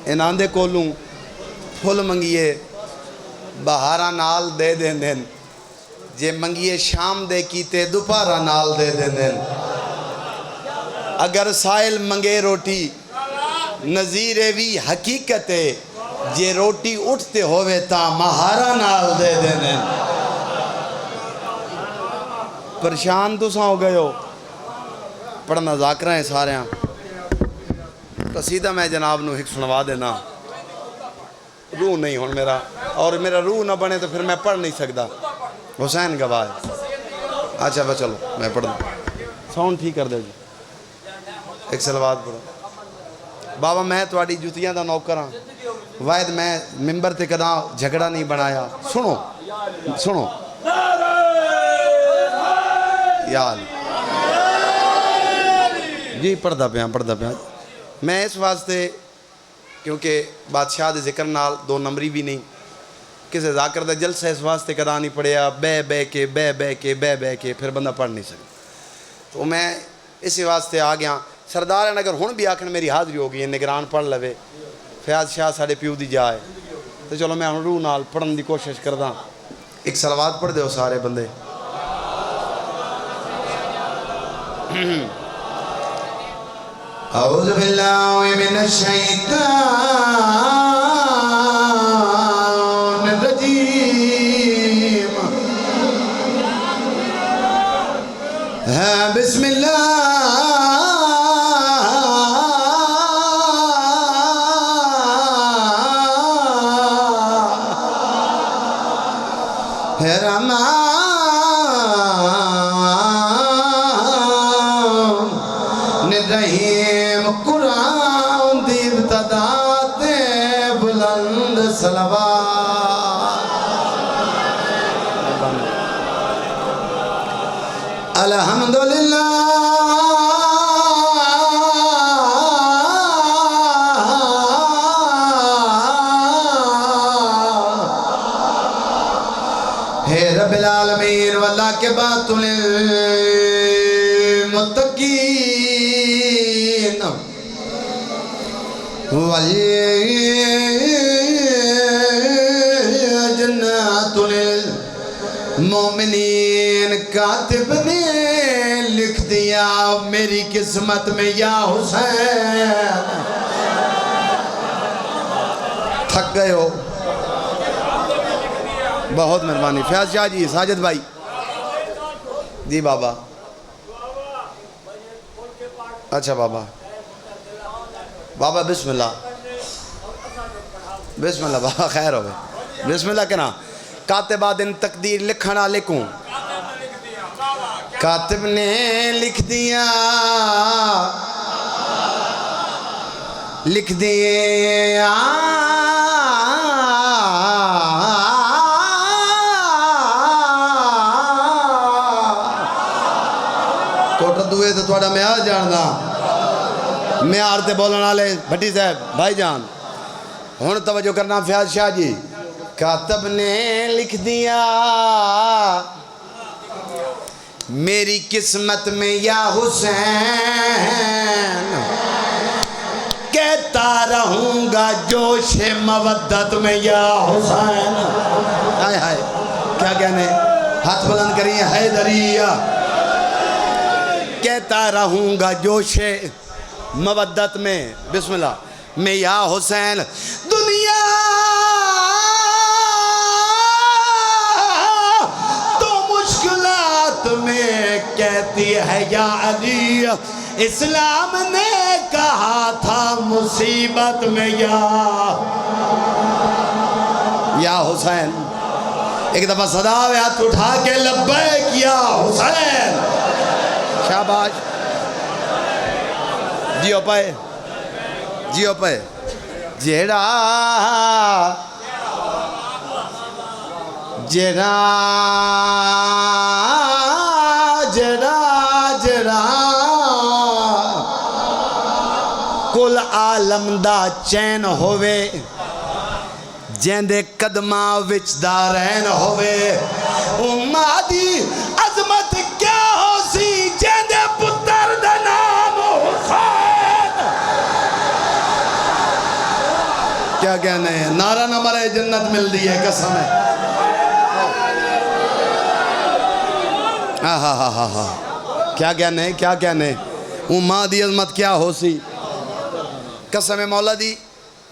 انہاں دے کولوں پھل منگیے بہارا نال دے دین دین جے منگیے شام دے کیتے دوپہرا نال دے دین دین اگر سائل منگے روٹی نظیر بھی حقیقت ہے جے روٹی اٹھتے ہوئے تا مہارا نال دے دین دین پریشان تو ساں ہو گئے ہو پڑھنا ذاکرہ ہیں سارے ہیں قصیدہ میں جناب نو ایک سنوا دینا روح نہیں ہون میرا اور میرا روح نہ بنے تو پھر میں پڑھ نہیں سکتا حسین گواہ ہے اچھا بس چلو میں پڑھ دوں ساؤنڈ ٹھیک کر دے جی ایک سلوات پڑھو بابا میں تواڈی جتیاں دا نوکر ہاں واحد میں ممبر تے کداں جھگڑا نہیں بنایا سنو سنو یال جی پڑھدا پیا میں اس واسطے کیونکہ بادشاہ دے ذکر نال دو نمبری بھی نہیں کسے ذاکر دا جلسہ اس واسطے کداں نہیں پڑھیا بے کے پھر بندہ پڑھ نہیں سکتا تو میں اسی واسطے آ گیا سردار ہیں اگر ہن بھی آکھن میری حاضری ہوگی نگران پڑھ لوے فیاض شاہ ساڑے پیو دی جائے تو چلو میں ہن روح نال پڑھن دی کوشش کرداں ایک صلوات پڑھ دیو سارے بندے اعوذ باللہ من الشیطان الرجیم بسم اللہ الرحمن الرحیم قرآن دی ابتدا تے بلند صلوات الحمدللہ رب العالمین واللہ کے بات للمتقین والجنات للمومنین کاتب نے لکھ دیا میری قسمت میں یا حسین تھک گئے ہو بہت مہربانی فیاض شاہ جی ساجد بھائی جی بابا اچھا بابا بسم اللہ بابا خیر ہوئے بسم اللہ کہنا کاتبہ دن تقدیر لکھنا لکھوں کاتب نے لکھ دیا دوئے تو توڑا میار جاندہ میار تے بولن آلے بھٹی صاحب بھائی جان ہون توجہ کرنا فیاض شاہ جی کاتب نے لکھ دیا میری قسمت میں یا حسین کہتا رہوں گا جوش مودت میں یا حسین ہائے کیا کہنے ہاتھ بلند کریے حیدریہ کہتا رہوں گا جوش مودت میں بسم اللہ میں یا حسین دنیا تو مشکلات میں کہتی ہے یا علی اسلام نے کہا تھا مصیبت میں یا حسین ایک دفعہ صدا ہاتھ اٹھا کے لبیک یا حسین شاباش جیو پائے جیڑا کل عالم دا چین ہوئے جیندے قدمہ وچ دارین ہوئے امہ دی عظمت کیا ہو سی جیندے پتر دا نام حسین کیا کہنے ہیں، نعرہ نہ مرے جنت مل دی ہے، قسم ہے۔ ہاں ہاں ہاں ہاں ہاں، کیا کہنے ہیں، کیا کہنے ہیں، وہ ماں دی عظمت کیا ہو سی، قسم مولا دی۔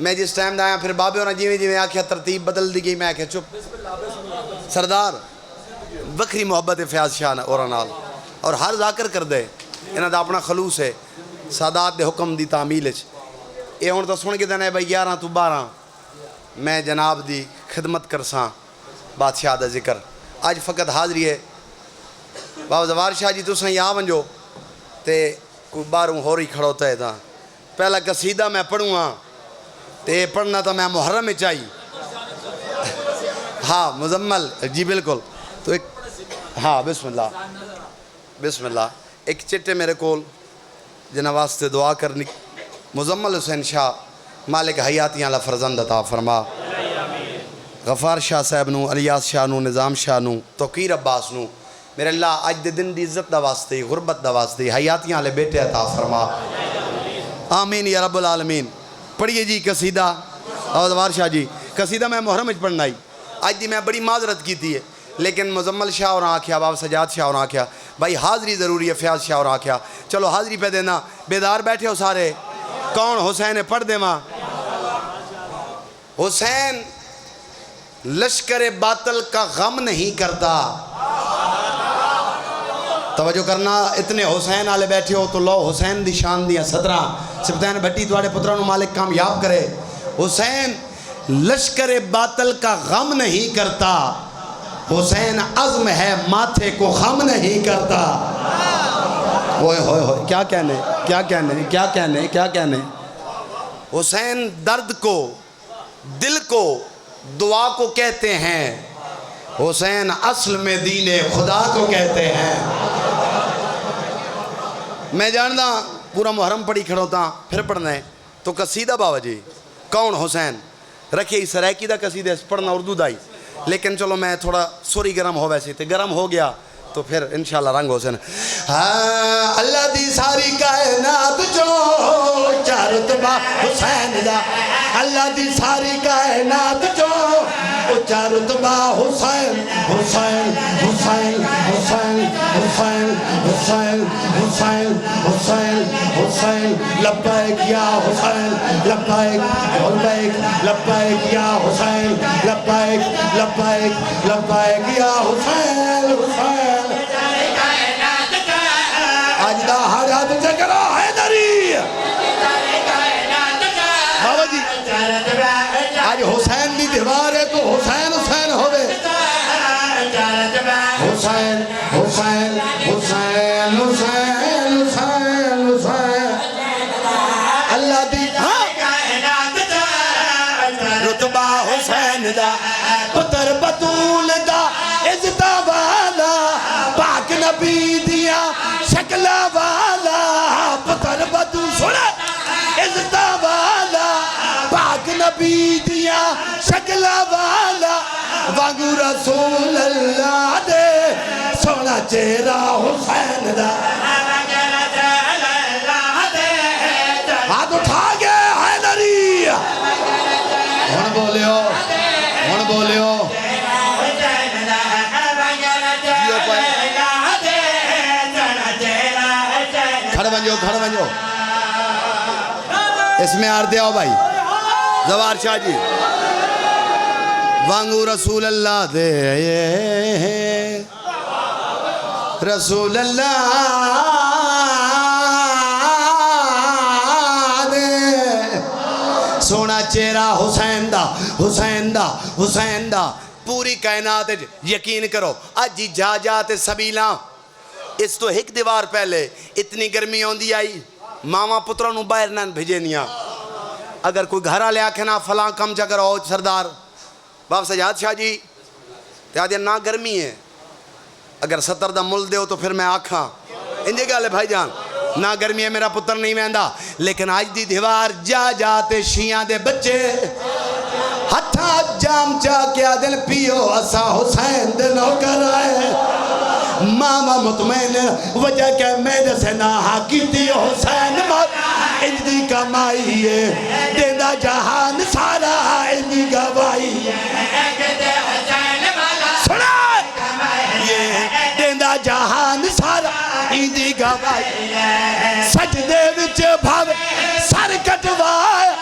میں جس ٹائم دا آیا پھر بابے ہونا جی آکھیا ترتیب بدل دی گئی، میں آکھیا چپ سردار بکری محبت فیاض شاہ اور نال اور ہر ذاکر کر دے انہاں دا اپنا خلوص ہے سادات دے حکم دی تعمیل اچ۔ اے ہن تو سن کے دینا ہے بھائی 11 تو 12 میں جناب دی خدمت کرساں بادشاہ دا ذکر آج فقط حاضری ہے۔ بابا زوار شاہ جی تساں یا ونجو تے کوئی باروں ہو رہی کھڑوتا ہے تھا پہلا قصیدہ میں پڑھوں ہاں تے پڑھنا تھا میں محرم چاہی ہاں مزمل جی بالکل تو ایک ہاں بسم اللہ ایک چٹے میرے کول جنہ واسطے دعا کرنی مزمل حسین شاہ مالک حیاتیاں اللہ فرزند عطا فرما غفار شاہ صاحب نو الیاس شاہ نو نظام شاہ نو توقیر عباس نو میرے اللہ اج دے دن دی عزت دا واسطے غربت دا واسطے حیاتیاں لے بیٹے عطا فرما آمین یا رب العالمین۔ پڑھئے جی قصیدہ اوزوار شاہ جی قصیدہ میں محرم اچ پڑھنا ہی آج دی میں بڑی معذرت کی تھی ہے لیکن مزمل شاہ اور آکھیا بابا سجاد شاہ اور آکھیا بھائی حاضری ضروری ہے فیاض شاہ اور آکھیا چلو حاضری پہ دینا بیدار بیٹھے ہو سارے کون حسین پڑھ دے ماں حسین لشکر باطل کا غم نہیں کرتا توجہ کرنا اتنے حسین آلے بیٹھے ہو تو لو حسین دی شان دیا صدرہ سبتین بھٹی توڑے پترانو مالک کامیاب کرے حسین لشکر باطل کا غم نہیں کرتا حسین عزم ہے ماتھے کو خم نہیں کرتا ہوئے ہوئے ہوئے کیا کہنے کیا کہنے کیا کہنے کیا کہنے حسین درد کو دل کو دعا کو کہتے ہیں حسین اصل میں دین خدا کو کہتے ہیں میں جاندا پورا محرم پڑھی کھڑوتا پھر پڑھنا ہے تو قصیدہ بابا جی کون حسین رکھیے اس سرائکی دا قصیدہ پڑھنا اردو دائی لیکن چلو میں تھوڑا سوری گرم ہو ویسے تھے گرم ہو گیا تو پھر انشاءاللہ رنگ حسین اللہ دی ساری کائنات جو چارتبہ حسین دا اللہ دی ساری کائنات جو چارتبہ حسین حسین حسین حسین حسین حسین حسین حسین حسین لبیک یا حسین لبیک لبیک لبیک یا حسین لبیک لبیک لبیک یا حسین حسین آج دا حاجات چکرہ حیدری بابا جی آج حسین دی دیوار ہے تو حسین حسین ہوئے حسین حسین حسین حسین حسین حسین اللہ دی رتبہ حسین دا پتر بطول دا عزتہ والا پاک نبی دیا شکلہ والا پتر بطول سنا عزتہ والا پاک نبی دیا شکلہ والا وانگو رسول اللہ دے سونا چہرہ حسین دا ہاتھ اٹھا گئے حیدری ہون بولیو ہون بولیو کھڑ بنجو اس میں آر دیا ہو بھائی زوار شاہ جی وانگو رسول اللہ دے رسول اللہ دے سونا چہرہ حسین دا حسین دا حسین دا پوری کائنات یقین کرو آج جی جا جاتے سبیلاں اس تو ایک دیوار پہلے اتنی گرمی ہوندی آئی ماما پتروں باہر نہ بھیجینیاں اگر کوئی گھرہ لے آکھنا فلاں کم جگر ہو سردار باب سجاد شاہ جی تیادیا نا گرمی ہے اگر 70 دا مل دے ہو تو پھر میں آکھاں انجھے گا لے بھائی جان نا گرمی ہے میرا پتر نہیں مہندہ لیکن آج دی دیوار جا جاتے شیعہ دے بچے ہتھا جام چا کیا دل پیو اسا حسین دے نوکر آئے ماما مطمئن وجہ کہ میرے سے ناہا کی حسین مر اجدی کمائی ہے دیندہ جہان سارا سجدے وچ بھاوے سر کٹوایا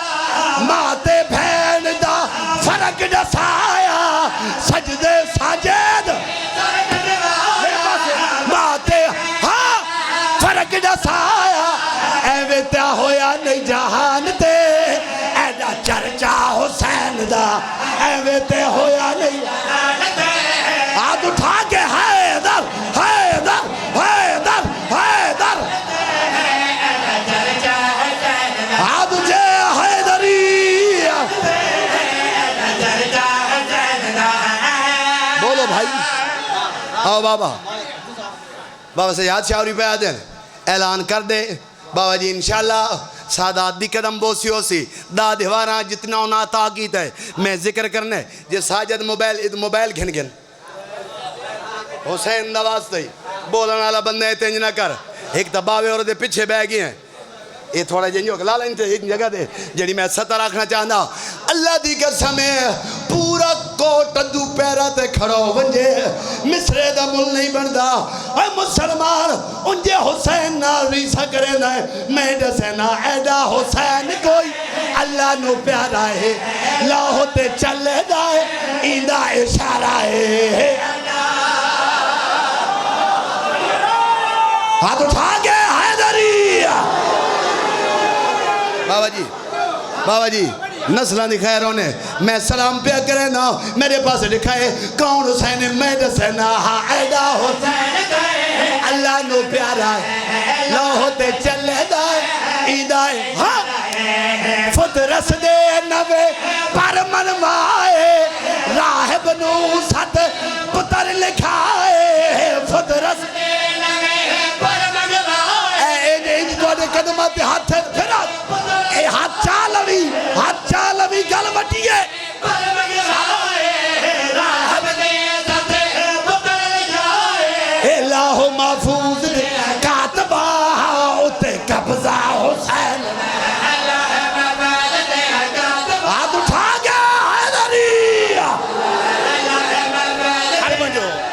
ماں تے بھین دا فرق دسایا سجدے ساجد ماں تے ہاں فرق دسایا ایویں تے ہویا نہیں جہان تے ایڈا چرچا حسین دا ایویں تے ہویا نہیں ہاتھ اٹھا کے حیدر حیدر حیدر حیدر ہاتھ جے حیدری بولو بھائی آؤ بابا بابا سے یاد شاوری پہ آ دیں اعلان کر دے بابا جی انشاءاللہ سادات دی قدم بوسی ہو سی داد ہواراں جتنا انہا تاقیت ہے میں ذکر کرنے جے ساجد موبائل گھن گھن حسین نواز تی بولن والا بندے تینج نہ کر ایک تباوے اور دے پچھے بہ گئے ہیں یہ تھوڑا جنجو کہ لالا انتے ایک جگہ دے جڑی میں ستر رکھنا چاہتا اللہ دی قسم پورا کوٹ دو پیرا تے کھڑو ونجے مصرے دا مل نہیں بندا اے مسلمان انجے حسین نال ریسا کرے نہ میں دسینا ایڈا حسین کوئی اللہ نو پیارا ہے لاہو تے چلے دائے ایندہ اشارہ ہے ہاتھ اٹھا کے حیدری بابا جی نسلہ دکھائے رونے میں سلام پہ کرے نا میرے پاس دکھائے کون حسین میں دسینا ہاں ایڈا حسین اللہ نو پیارا ہے لوہو تے چلے دائے ایدائے ہاں فت رس دے نوے پر منوائے راہب نو ست پتر لکھائے فت رس دے قدمات ہاتھ پھرا اے ہاتھ چالوی گل وٹیے الہ محفوظ کاتبہ اتے قبضہ حسین ہاتھ اٹھا گیا حیدری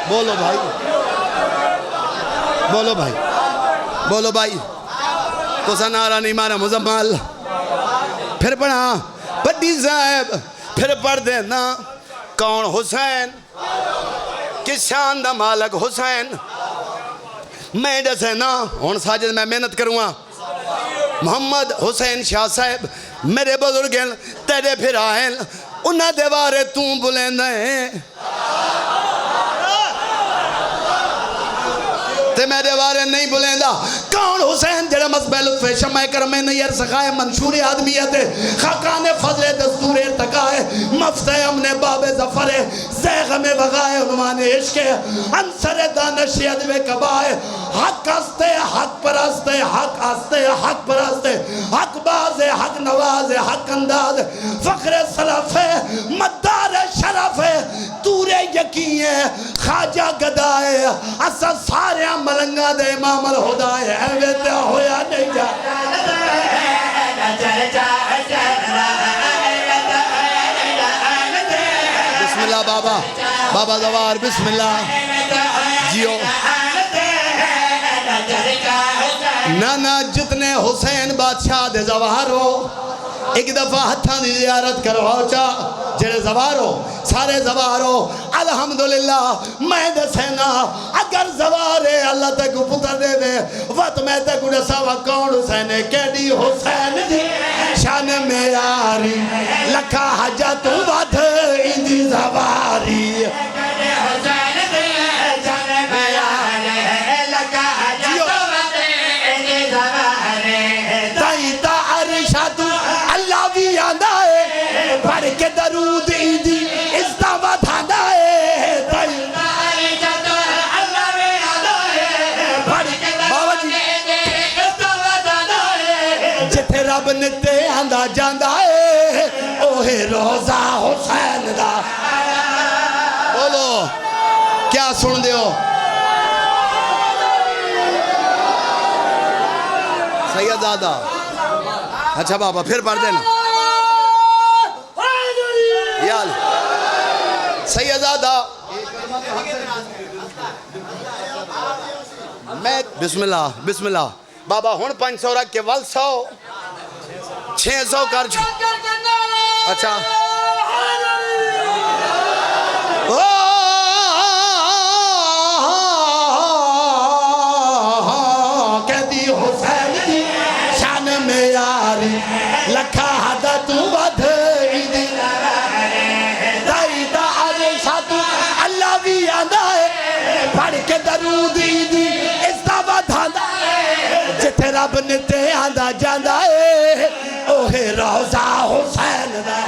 بولو بھائی بولو بھائی بولو بھائی تو سنارا نہیں مارا مزمال پھر پڑھا بڑی صاحب پھر پڑھ دینا کون حسین کس شان دا مالک حسین میں دسینا ہون ساجد میں محنت کروں گا محمد حسین شاہ صاحب میرے بزرگیں تیرے پھر آئیں انہاں دیوارے توں بلندیں تے میرے بارے نہیں بولیں دا کون حسین جڑا مصبح لطف شمع کرمے نہیں ارسخائے منشور آدمیت خاقان فضل دستور ارتقائے مفتح امن باب ظفر زیغ میں وغائے عنوان عشق انصر دانش ادب کبائے حق آستے حق پراستے حق آستے حق پراستے حق باز حق نواز حق انداز فخر صلاف مدار شرف تور یقین خواجہ گدائے اسا سارے ملنگا دے امام الہدائے ایوے تے ہویا نہیں جا بسم اللہ بابا زوار بسم اللہ جیو نانا جتنے حسین بادشاہ دے زوارو ایک دفعہ ہتھاں دی زیارت کرواؤ چا جڑے زوارو سارے زوارو الحمدللہ میں دسینا اگر زوارے اللہ تک پتر دے دے وقت میں تک دسا کون حسین کیڑی حسین دی شان میاری لکھا حجت ود ایندی زواری کے درود ایدی استعوت ہدائے بابا جی جتے رب نتے آندہ جاندہ ہے اوہ روزہ حسین دا بولو کیا سن دیو سیدزادہ اچھا بابا پھر پڑھ دینا سیدزادہ میں بسم اللہ بابا ہن 500 رکھ کے ول 100 600 کر چھو اچھا کہتی حسین دی شان میں یاری لکھا حدا تو بدھائی دی دائی دا عریشہ تو اللہ بھی آندہ ہے پڑھ کے درود دی اس دا بدھاندہ ہے جتے رب نے تے آندہ جاندہ ہے اوہ روزہ حسین دا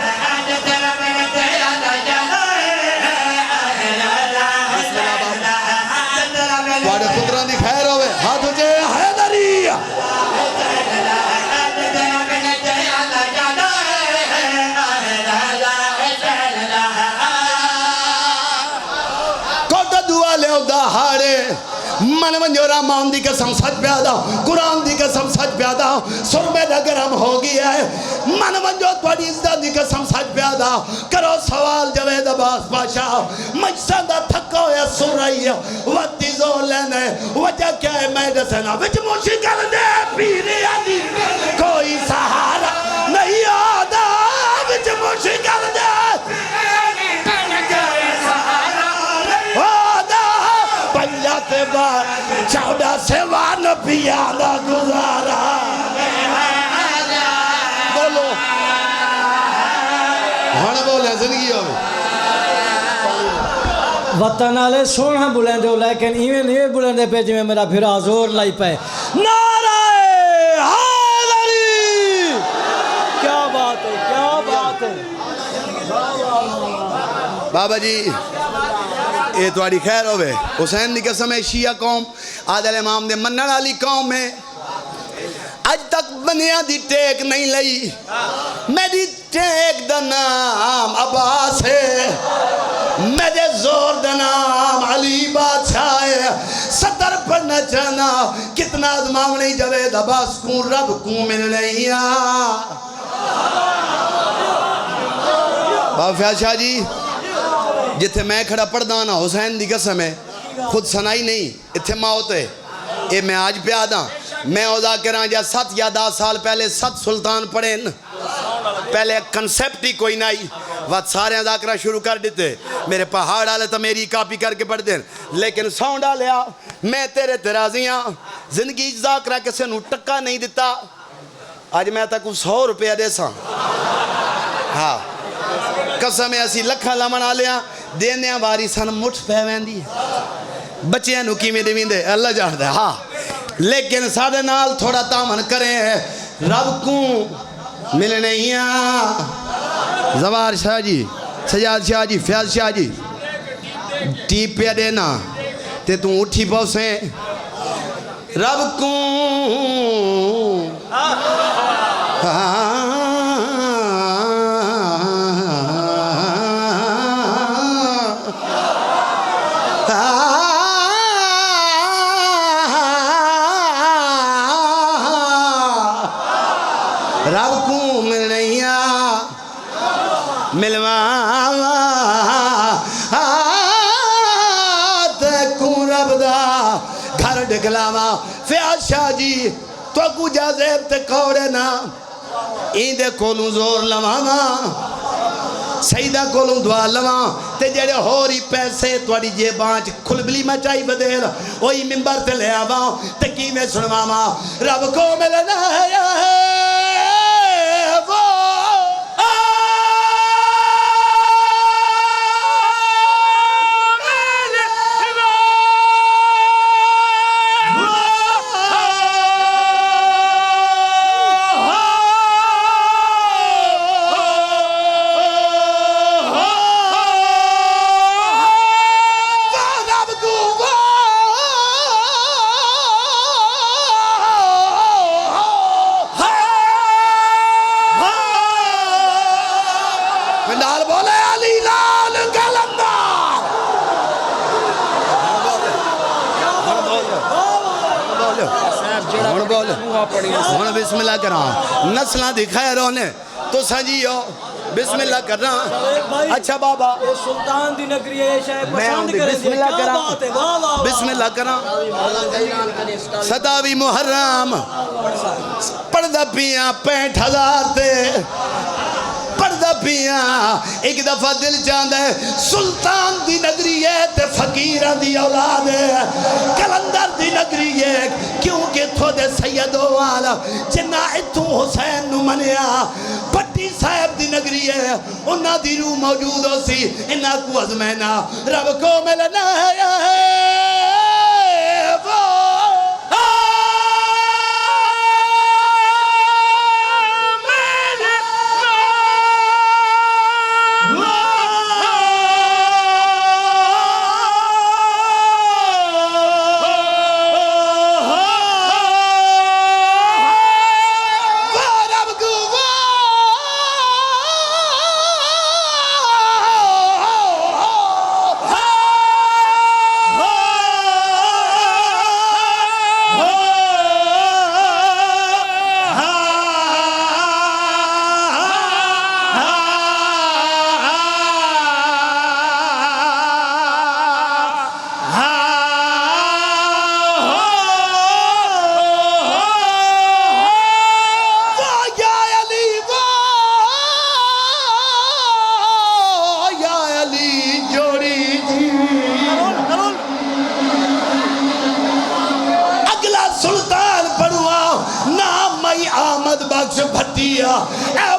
جتے رب نے تے آندہ جاندہ بڑے پتران دی خیر ہوئے ہاتھ جے حیدری کوٹا دعا لے دا ہارے من منجورا مان دی قسم سچ پیادا قرآن دی قسم سچ پیادا سر میں گرم ہو گیا ہے من منجو توڑی عزت دی قسم سچ پیادا کرو سوال جوید عباس بادشاہ مجسد تھکو یا سر رہی ہے وقتی زور لینے وجہ کیا ہے میں دسنا وچ مشکل دے پیری آدھی کوئی سہارا نہیں آدھا وچ مشکل دے بار 14 سوان پیادا گزارا بولو ہن بولے زندگی ہوئے وطن آلے سونا بلندے ہو لیکن ایویں نہیں بلندے پہ جی میں میرا پھرا زور لائی پہ نعرہ حیدری کیا بات ہے کیا بات ہے بابا جی اے تواری خیر ہوئے حسین دی قسم ہے شیعہ قوم عادل امام دے منن والی قوم ہے اج تک بنیا دی ٹیک نہیں لئی میری ٹیک دا نام عباس ہے میرے زور دا نام علی بادشاہ ہے ستر پڑھنا چاہنا کتنا ازماؤنی جوید عباس کون رب کون مل نہیں بابا فیاض شاہ جی جتھے میں کھڑا پڑھدا نا حسین دی قسم ہے خود سنائی نہیں اتھے موت ہے اے میں آج پیادا میں اوزا کراں جا 7 یا 10 سال پہلے 7 سلطان پڑھیں پہلے کنسیپٹ ہی کوئی نہیں وقت سارے ذاکرہ شروع کر دیتے میرے پہاڑ آلے تو میری کاپی کر کے پڑھ دیں لیکن ساؤنڈ آلیا میں تیرے ترازیاں زندگی ذاکرہ کسے نو ٹکا نہیں دیتا آج میں تک 100 روپیہ دے ساں ہاں قسم ہے اسی لکھا لمن آلیا دینے باری سن مٹھ پہوین دی بچیاں نکی میں دیوین دے اللہ جاہد ہے ہاں لیکن سادے نال تھوڑا تامن کریں رب کو ملنے ہی زوار شاہ جی سجاد شاہ جی فیاض شاہ جی ٹیپ پہ دینا تے تم اٹھی پوسیں رب کو رب کو ملنیا ملواں تکوں رب دا گھر ڈکلاواں فیاض شاہ جی تو کو جازیب تے کوڑے نا این دے کولوں زور لواں سیدہ کولوں دعا لواں تے جڑے ہوری پیسے توڑی جے بانچ کھلبلی مچائی بدیر وہی ممبر تے لے آواں تے کی میں سنواں رب کو ملنا ہے بسم اللہ کراں نسلہ دکھائے رونے تو سجیو بسم اللہ کرنا اچھا بابا یہ سلطان دی نگری ہے شاید میں پسند آؤں کریں بسم اللہ کیا کرا بات ہے واہ واہ بسم اللہ کرا ستاوی محرم پردہ پیاں 65,000 تے پردہ پیاں ایک دفعہ دل چاندہ ہے سلطان دی نگری ہے تے فقیران دی اولاد ہے کلندر دی نگری ہے کیونکہ تھو دے سیدو والا جنہ اتوں حسین نو منیا پٹی صاحب دی نگری ہے انہاں دی روح موجود ہو سی انہاں کو ازمینہ رب کو ملنا ہے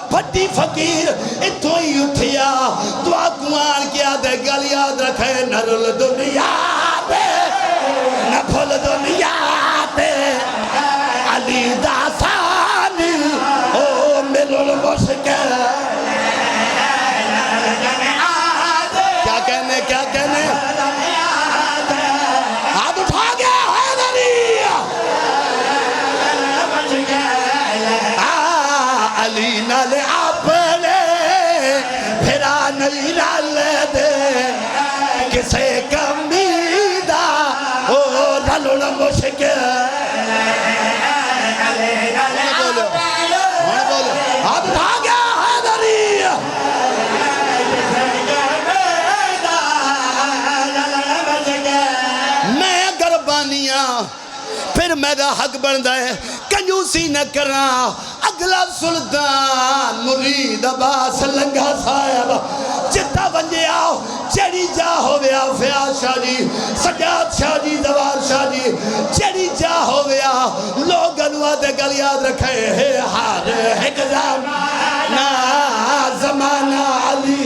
بھٹی فقیر اتھو ہی اٹھیا دعا کوان کیا دے گل یاد رکھے نہ رول دنیا دے نہ بھول دنیا دے علی داسانی او ملول مشکل کیا کہنے ہاتھ اٹھا گیا حیدری علی نالے اپنے پھرا نہیں رالے دے کسے کمی دا او رلوڑ مشکل ہاتھ اٹھا گیا حیدری میں گربانیاں پھر میرا حق بندہ ہے کنجوسی نہ کرنا اگلا سلطان مرید عباس لنگا صاحب جتا ونجے آؤ چڑی جا ہویا فیاض شاہ جی سجاد شاہ جی دوار شاہ جی چڑی جا ہویا لوگ انواع دے گل یاد رکھے ہے ہار ایک زمانہ زمانہ علی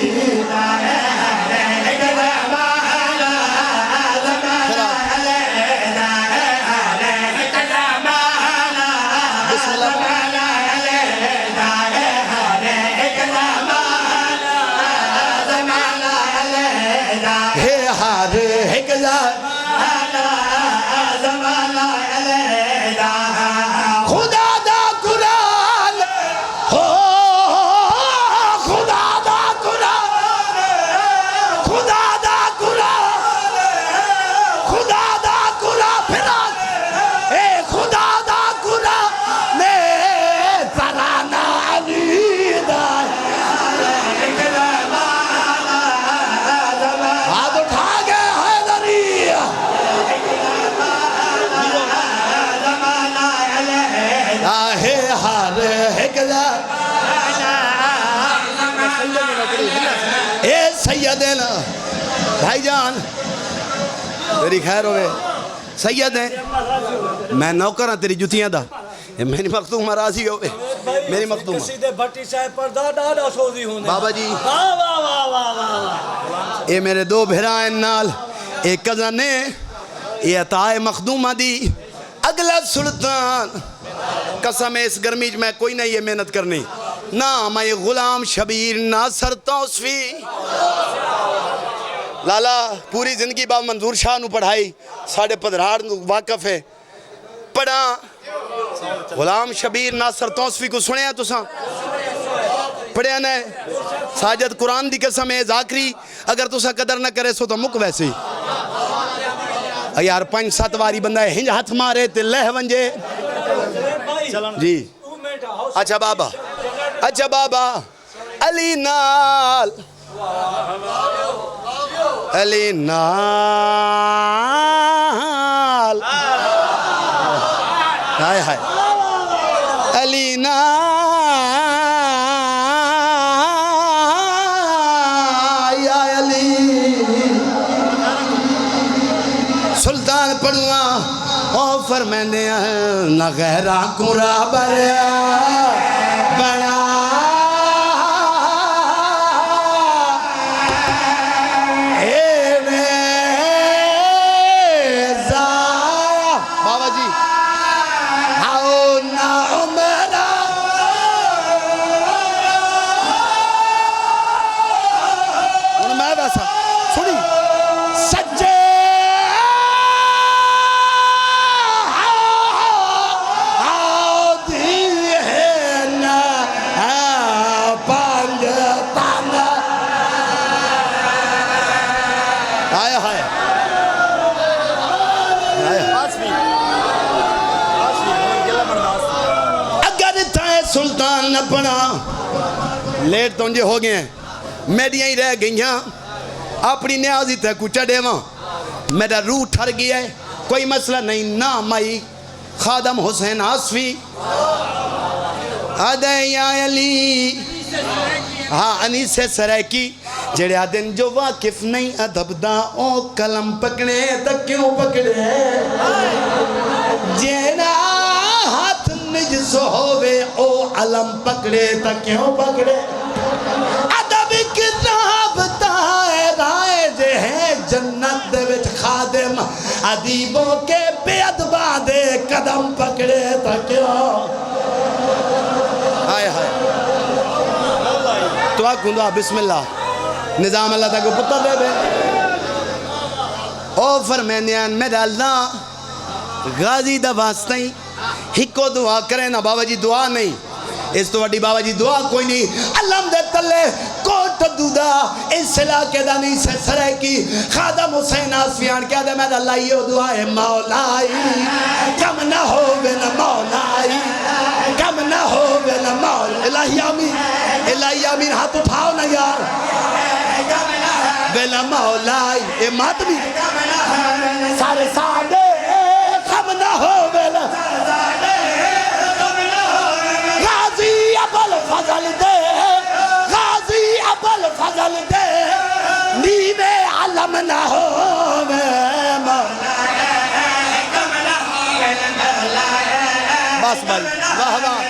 خدا دا قرآن ہو خدا دا قرآن خدا دا قرآن خدا دا قرآن پھرا اے خدا دا قرآن میں ترانہ علی دا ہاتھ اٹھا گئے حیدری آہے ہار ایک اے سیدنا بھائی جان تیری خیر ہوئے سید ہیں میں نوکر ہاں تیری جتیاں دا میری مختومہ راضی ہوئے میری مختومہ سیدھے بھٹی صاحب پر دادا سوزی ہونے بابا جی واہ واہ واہ واہ واہ اے میرے دو بھرائیں نال ایک کزنے اے عطائے مخدومہ دی اگلا سلطان قسم ہے اس گرمی میں کوئی نہیں یہ محنت کرنی نہ میں غلام شبیر ناصر توصفی لالا پوری زندگی باب منظور شاہ نو پڑھائی ساڑھے پدھرار نو واقف ہے پڑھا غلام شبیر ناصر توصفی کو سنے ہیں تو ساں پڑھے ہیں ساجد قرآن دی قسم ہے ذاکری اگر تو ساں قدر نہ کرے سو تو مک ویسے ہی یار 5-7 واری بندہ ہے ہنج ہاتھ مارے تے لہ ونجے جی اچھا بابا علی نال علی نال ہائے ہائے علی نال یا علی سلطان پڑھوا او فرمیندے ہیں نہ غیرہ کو رابر بنا سلطان نہ پڑا لیٹ تو انجے ہو گئے ہیں میڈیاں ہی رہ گئی ہیں اپنی نیازی تے کچھ چڑھے وہاں میرا روح ٹھر گیا ہے کوئی مسئلہ نہیں نام آئی خادم حسین آصفی آدھے یا علی ہاں انیس سرائکی جڑے آدھن جو واقف نہیں ادب دا او کلم پکڑے تا کیوں پکڑے جینا ہاتھ نجس ہوئے او علم پکڑے تا کیوں پکڑے ادب کتاب تائے رائے جے ہیں جنت دے وچ خادم ادیبوں کے بے ادبا دے قدم پکڑے تا کیوں آئے ہائے تو آکھ کندوا بسم اللہ نظام اللہ تاکہ پتر دے دے او فرمینیان میرا اللہ غازی دا واسطیں ہکو دعا کریں نا بابا جی دعا نہیں اس تو وڈی بابا جی دعا کوئی نہیں علم دے تلے کوٹ دودا اس علاقے دا نہیں سے سرے کی خادم حسین آصفیان کیا دے میرا اللہ یہ دعا ہے مولائی کم نہ ہو بین مولائی کم نہ ہو بین مولائی الہی آمین ہاتھ اٹھاؤ نا یار بین مولائی اے ماتمی سارے سادے کم نہ ہو بین غازی ابل فضل دے غازی ابل فضل دے نیوے علم نہ ہو بس بھائی واہ واہ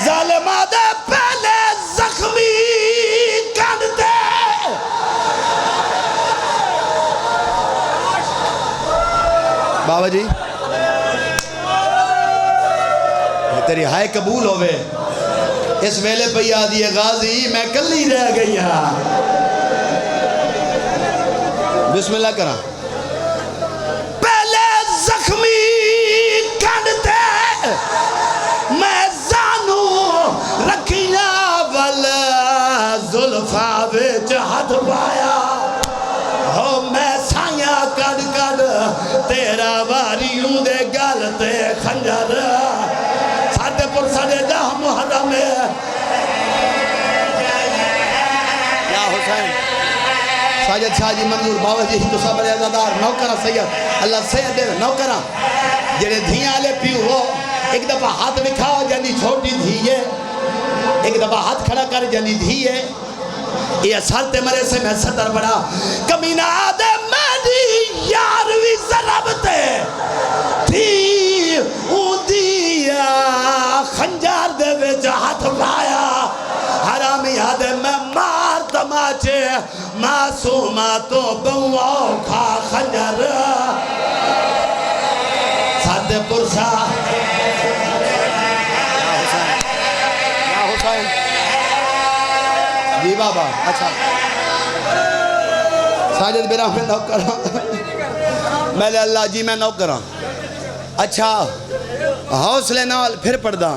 ظالمہ دے پہلے زخمی کن دے بابا جی تیری ہائے قبول ہوئے اس ویلے پہ یادی ہے غازی میں کلی رہ گئی ہاں بسم اللہ کرا پہلے زخمی کھڑتے میں زانو رکھیا والا زلفا وچ ہاتھ پایا ہو میں سایاں کڑ کڑ تیرا واریوں دے گل تے خنجر پر ساڑے دہ محرم یا حسین ساجد شاہ جی منظور باوہ جی تو صبر عزادار نوکرہ سید اللہ سید دے نوکرہ جنہیں دھیاں لے پیو ہو ایک دفعہ ہاتھ بکھاؤ جنہی چھوٹی دھیئے ایک دفعہ ہاتھ کھڑا کر جنہی دھیئے یہ سالتے مرے سے میں صدر بڑا کمینہ آدھے میری یاروی ضربتے تھی اودیا خنجار دے وچ ہاتھ پایا حرامی آدھے میں مار تماچے معصوماتوں بہواؤ کھا خنجر سادے پرسا یا حسین جی بابا اچھا ساجد میرا میں نوکرہ میں لے اللہ جی میں نوکرہ اچھا حوصلے نال پھر پڑھ دا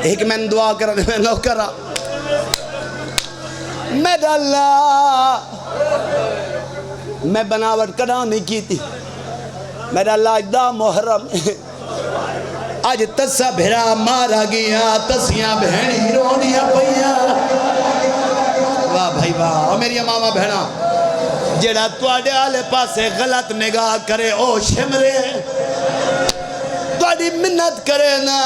ایک میں دعا کرنے میں نوکرہ میرا اللہ میں بناوٹ کرا نہیں کی تھی میرا اللہ اجدہ محرم اج تسا بھرا مارا گیا تسیاں بہنی رونیاں پئیاں واہ بھائی واہ اور میری ماما بہنا جڑا تواڈے آلے پاسے غلط نگاہ کرے او شمرے تواڈی منت کرے نا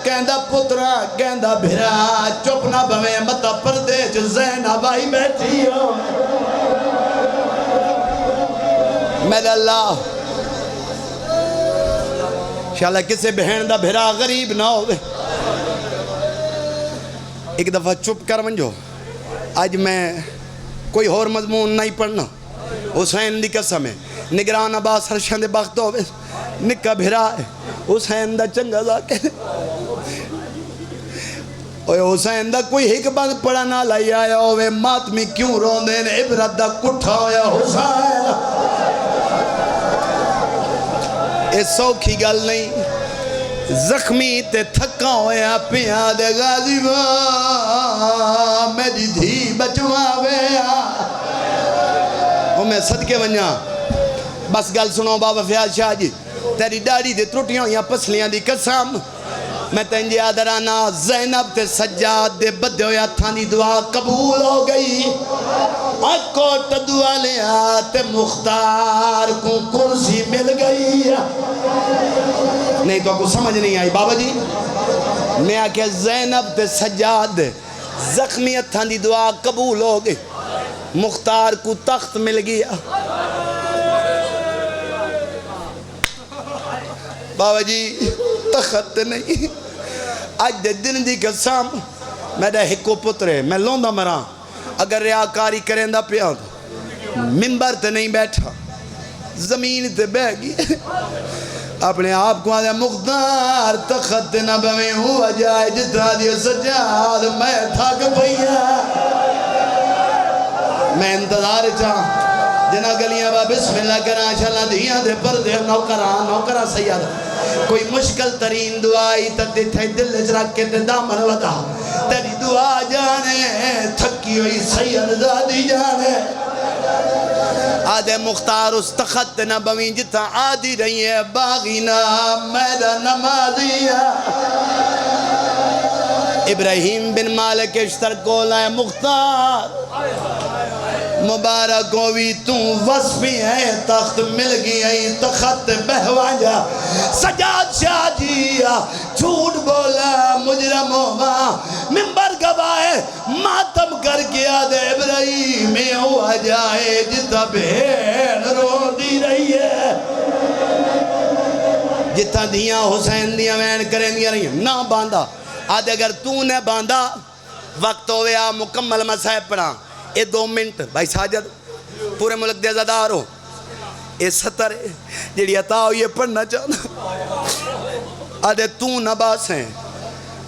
کہندا پترا کہندا بھرا چپ نہ بویں متا پردے چ زینب آئی بیٹھی ہو میرے اللہ انشاءاللہ کسے بہن دا بھرا غریب نہ ہوئے ایک دفعہ چپ کر منجو آج میں کوئی اور مضمون نہیں پڑھنا حسین دی قسم ہے نگران عباس ہرشن دے بخت ہوئے نکا بھرا ہے حسین دا چنگا ذاکے اوہ حسین دا کوئی ایک بند پڑھا نہ لائی آیا ہوئے ماتمی کیوں رون دین عبرت دا کٹھا ہویا حسین اے سوکھی گل نہیں زخمی تے تھکا ہویا پیاں دے غازی میری دھی بچوا ویا او میں صدقے ونیا بس گل سنو بابا فیاض شاہ جی تیری ڈاڑی دے ترٹیاں یا پسلیاں دی قسم میں تنجی آدرانا زینب تے سجاد دے بدے ہویا تھانی دعا قبول ہو گئی اکوٹ دعا لیا تے مختار کو کرسی مل گئی نہیں تو کو سمجھ نہیں آئی بابا جی میں آکے زینب تے سجاد زخمیت تھانی دعا قبول ہو گئی مختار کو تخت مل گیا بابا جی تخت نہیں آج دے دن دی قسم میرا ہکو پترے میں لوندہ مران اگر ریاکاری کریں دا پیان ممبر تے نہیں بیٹھا زمین تے بہ گئی اپنے آپ کو آدھے مختار تخت نہ بویں ہوا جائے جتا دیا سجاد میں تھک پئیا میں انتظار چاہاں جنا گلیاں با بسم اللہ کران شاءاللہ دیاں دے پردے نوکران سیاد کوئی مشکل ترین دعائی تدے تھے دل اجرک کے دامن ودا تیری دعا جانے تھکی ہوئی سید زادی جانے آدھے مختار اس تخت نبوی جتا آدھی رہی ہے باغینا میرا نمازیا ابراہیم بن مالک اشتر کو لائے مختار مبارک ہوئی تو وصفی ہے تخت مل گئی تخت بہوان جا سجاد شاہ جیا جھوٹ بولا مجرم ہوگا ممبر گواہ ماتم کر کے آدھے ابراہیم ہوا جائے جتا بہن رو دی رہی ہے جتا دیاں حسین دیاں وین کریں دیا رہی ہیں نہ باندھا آدھے اگر تو نے باندھا وقت ہویا مکمل مسائب پڑھا اے 2 منٹ بھائی ساجد پورے ملک دے زدار ہو اے 70 جیڑی عطا ہو یہ پڑھنا چاہنا آدھے تو نباس ہیں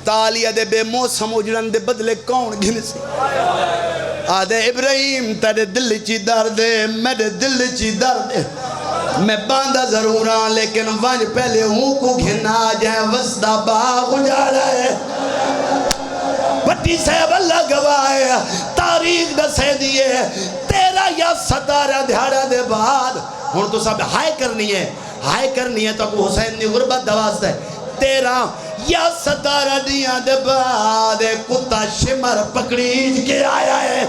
تالی آدھے بے موسم اجرن دے بدلے کون گھن سی آدھے ابراہیم تیرے دل چی درد ہے میرے دل چی درد ہے میں باندھا ضرور ہاں لیکن وانج پہلے ہوں کو گھنا جائے وسدہ باغ اجاڑا ہے بٹی صاحب اللہ گواہ تاریخ دسے دیئے 13 یا 17 دھیارہ دے بعد ہون تو سب ہائے کرنی ہے تو کو حسین نے غربت دواست ہے 13 یا 17 دیاں دے بعد کتا شمر پکڑیج کے آیا ہے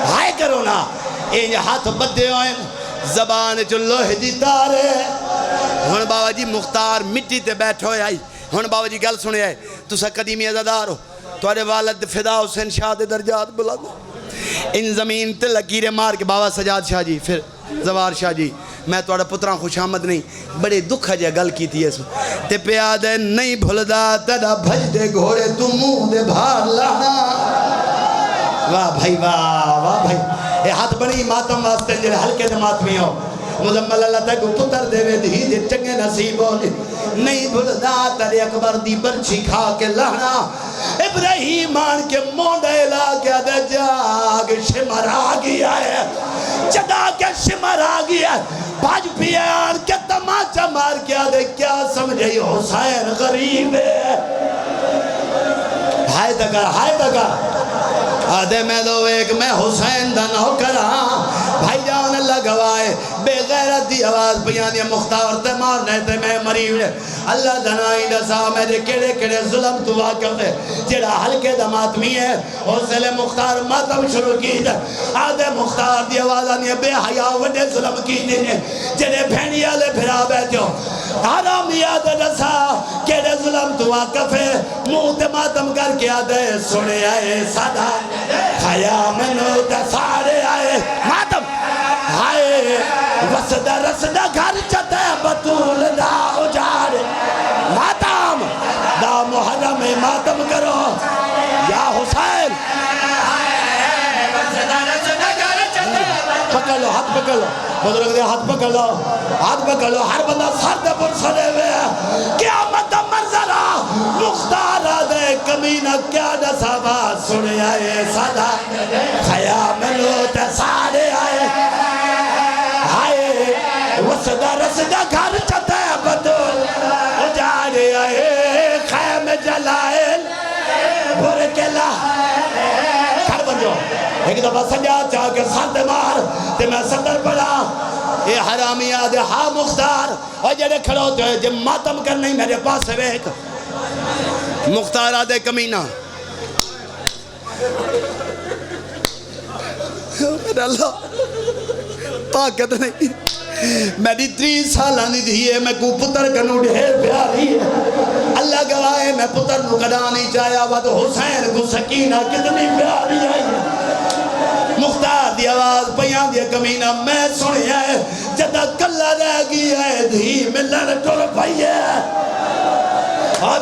ہائے کرو نا یہ ہاتھ بدے ہوئے زبان چلوہ دی تارے ہون بابا جی مختار مٹی تے بیٹھ ہوئے آئی ہون بابا جی گل سنے آئے تو سا قدیمی عزدار ہو توارے والد فدا حسین شاہ دے درجات بلا دو ان زمین تے لکیرے مار کے بابا سجاد شاہ جی پھر زوار شاہ جی میں توڑا پتران خوش آمد نہیں بڑے دکھ ہے گل کی تھی اس تے پیادے نہیں بھلدا تڑا بھج دے گھوڑے تو منہ دے بھار لانا واہ بھائی واہ بھائی اے ہاتھ بڑی ماتم واسطے جڑے ہلکے دے ماتمی ہو مزمل اللہ تک پتر دے وے دھی دے چنگے نصیب ہو نہیں بھلدا تڑے اکبر دی برچی کھا کے لانا ابراہیم آن کے مونڈے لا کے دے جاگ شمر آگیا ہے جگہ کے شمر آگیا ہے بھاج بھی آن کے تماچہ مار کے دے کیا سمجھے حسین غریب ہے ہائے دگا آدھے میں دو ایک میں حسین دا نوکران بھائی جان اللہ گوائے بے غیرت دی آواز بیانی مختار تے مارنے تے میں مریض اللہ دنائی دسا میرے کڑے کڑے ظلم تو واقف ہے جڑا ہلکے دا ماتمی ہے حوصلے مختار ماتم شروع کی جا آدھے مختار دی آواز آنی بے حیاء وڈے ظلم کی دینے جڑے بھینی آلے پھرا بیٹھے ہو حرامی آدھے دسا کڑے ظلم تو واقف ہے منہ تے ماتم کر کے آدھے سنے آئے صدا خیاء منو تے سارے آئے ماتم ہائے وسدہ رسدہ گھر چتے بطول دا اجار ماتم دا محرم ماتم کرو یا حسین پکڑ لو ہاتھ پکڑ لو بزرگ دے ہاتھ پکڑ لو ہاتھ پکڑ لو ہر بندہ سر دے پر سڑے ہوئے قیامت منظرہ مختار دے کمینہ کیا دسا بات سنے آئے صدا خیاء ملو تے سارے آئے وسدہ رسدہ گھر چتے بدول اجارے آئے خیم جلائل برکلہ کھڑ بن جو ایک دفعہ سجا چاہ کے ساتھ مار تے میں صدر پڑا اے حرامی آدھے ہاں مختار اور جڑے کھڑو تو ہے جب ماتم کرنے میرے پاس ہے ایک مختار آدھے کمینہ میرا اللہ طاقت نہیں میری 30 سالانی دیئے میں کو پتر کنو ڈھیر پیاری ہے اللہ گواہے میں پتر نو کڑا نہیں چاہیا ود حسین کو سکینہ کتنی پیاری ہے مختار دی آواز پیان دی کمینہ میں سنی ہے جدہ کلہ رہ گئی ہے دھی ملن ٹر پئی ہے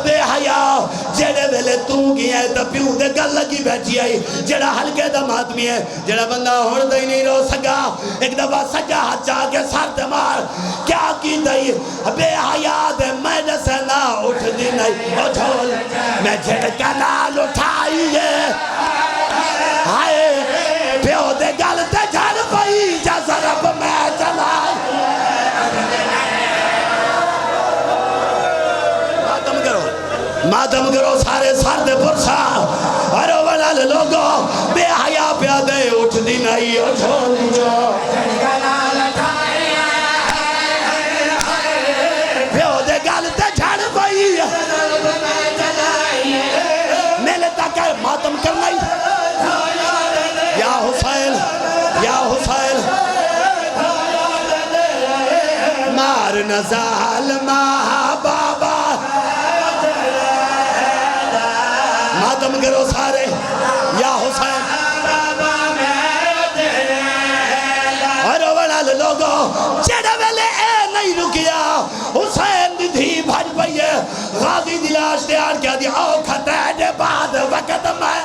بے حیاء جڑے ویلے تو گیا ہے تا پیوں دے گل لگی بیٹھی آئی جڑا ہلکے دا ماتمی ہے جڑا بندہ ہوڑ دے نہیں رو سکا ایک دفعہ سجا ہاتھ چاہ کے سار دے مار کیا کی دئی بے حیاء دے میں جسے نہ اٹھ دی نہیں او جھول میں جھڑکا نال اٹھائی ہے ہائے پیوں دے گل تے جھڑ پئی جا ضرب میں چلائی ماتم کرو سارے سار دے پرسا ارو ونال لوگو بے حیاء پیا دے اٹھ دی نہیں او چھوڑ جو پیو دے گل تے جھڑ پئی میلے تک ماتم کر نہیں یا حسین یا حسین مار نزال ماں بابا ماتم کرو سارے یا حسین اور ونال لوگو جڑا ویلے اے نہیں رکیا حسین دی دھی بھج پئی ہے غازی دی لاش تیار کیا دی آؤ کھتے دے بعد وقت میں